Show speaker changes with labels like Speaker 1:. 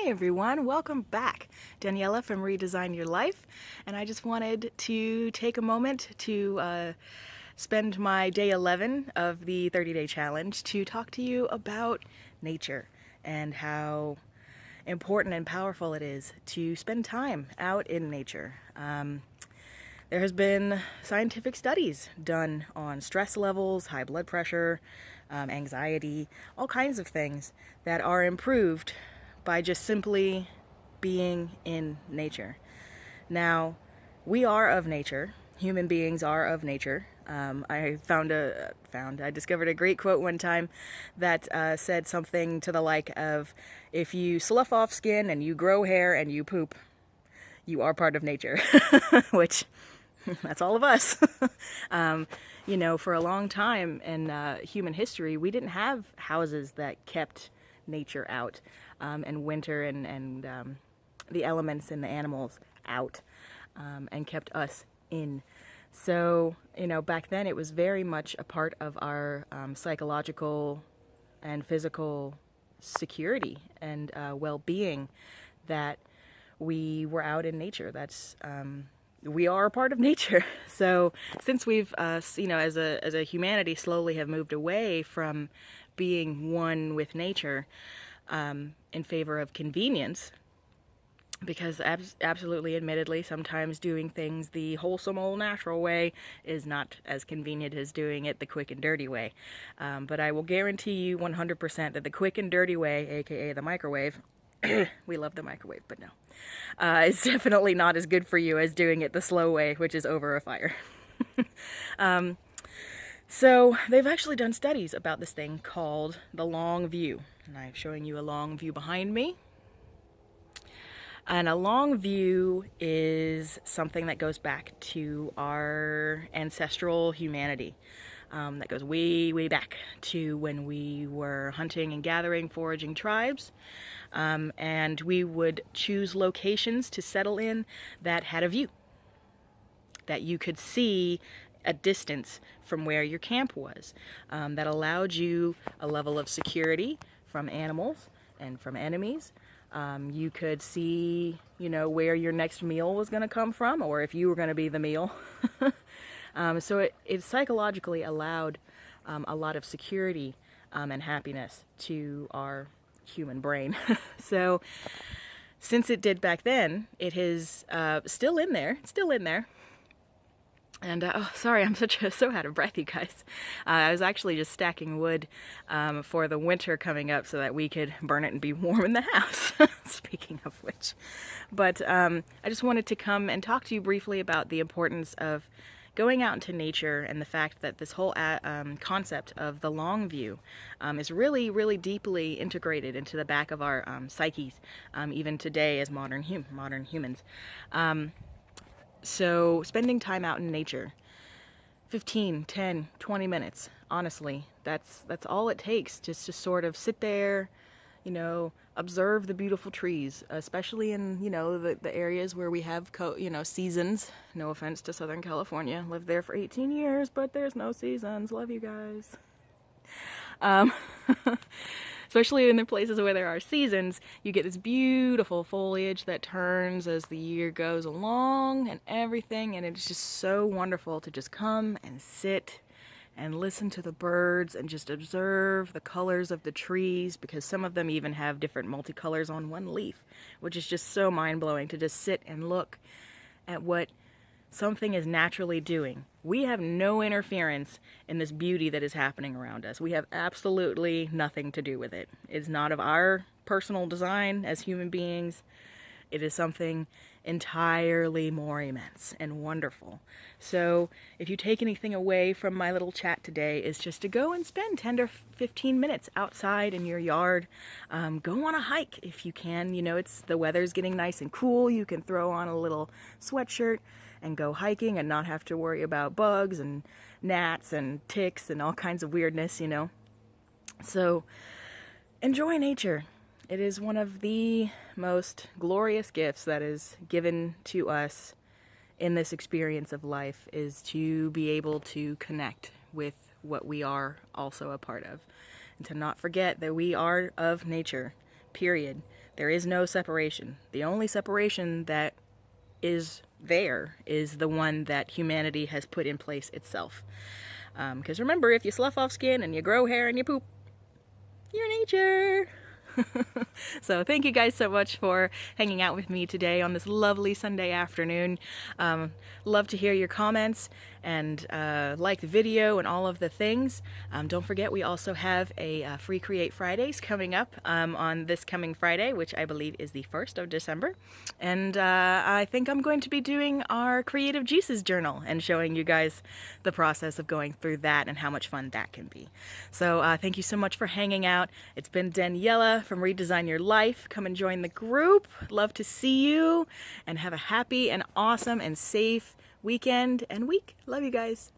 Speaker 1: Hey everyone, welcome back. Daniela from Redesign Your Life, and I just wanted to take a moment to spend my day 11 of the 30-day challenge to talk to you about nature and how important and powerful it is to spend time out in nature. There has been scientific studies done on stress levels, high blood pressure, anxiety, all kinds of things that are improved by just simply being in nature. Now, we are of nature. Human beings are of nature. I discovered a great quote one time that said something to the like of, if you slough off skin and you grow hair and you poop, you are part of nature, which that's all of us. For a long time in human history, we didn't have houses that kept nature out, and winter and the elements and the animals out, and kept us in. So, back then it was very much a part of our psychological and physical security and well-being that we were out in nature. We are a part of nature. So since we've, as a humanity, slowly have moved away from being one with nature in favor of convenience, because absolutely, admittedly, sometimes doing things the wholesome old natural way is not as convenient as doing it the quick and dirty way. But I will guarantee you 100% that the quick and dirty way, aka the microwave, we love the microwave, but no. It's definitely not as good for you as doing it the slow way, which is over a fire. So they've actually done studies about this thing called the long view. And I'm showing you a long view behind me. And a long view is something that goes back to our ancestral humanity. That goes way, way back to when we were hunting and gathering, foraging tribes. And we would choose locations to settle in that had a view, that you could see a distance from where your camp was, that allowed you a level of security from animals and from enemies. You could see, where your next meal was going to come from, or if you were going to be the meal. So it psychologically allowed a lot of security and happiness to our human brain. So since it did back then, it is still in there. And sorry, I'm so out of breath, you guys. I was actually just stacking wood for the winter coming up so that we could burn it and be warm in the house. Speaking of which. But I just wanted to come and talk to you briefly about the importance of going out into nature, and the fact that this whole concept of the long view is really, really deeply integrated into the back of our psyches, even today as modern humans. So spending time out in nature, 15, 10, 20 minutes, honestly, that's all it takes, just to sort of sit there, observe the beautiful trees, especially in, the areas where we have, seasons. No offense to Southern California. Lived there for 18 years, but there's no seasons. Love you guys. Especially in the places where there are seasons, you get this beautiful foliage that turns as the year goes along and everything, and it's just so wonderful to just come and sit and listen to the birds and just observe the colors of the trees, because some of them even have different multicolors on one leaf, which is just so mind-blowing to just sit and look at what something is naturally doing. We have no interference in this beauty that is happening around us. We have absolutely nothing to do with it. It's not of our personal design as human beings. It is something entirely more immense and wonderful. So if you take anything away from my little chat today, is just to go and spend 10 to 15 minutes outside in your yard. Go on a hike if you can. The weather's getting nice and cool. You can throw on a little sweatshirt and go hiking and not have to worry about bugs and gnats and ticks and all kinds of weirdness, So enjoy nature. It is one of the most glorious gifts that is given to us in this experience of life, is to be able to connect with what we are also a part of. And to not forget that we are of nature, period. There is no separation. The only separation that is there is the one that humanity has put in place itself. Because remember, if you slough off skin and you grow hair and you poop, you're nature. So thank you guys so much for hanging out with me today on this lovely Sunday afternoon. Love to hear your comments and like the video and all of the things. Don't forget, we also have a free Create Fridays coming up on this coming Friday, which I believe is the 1st of December. And I think I'm going to be doing our Creative Juices journal and showing you guys the process of going through that and how much fun that can be. So thank you so much for hanging out. It's been Daniela from Redesign Your Life. Come and join the group. Love to see you, and have a happy and awesome and safe weekend and week. Love you guys.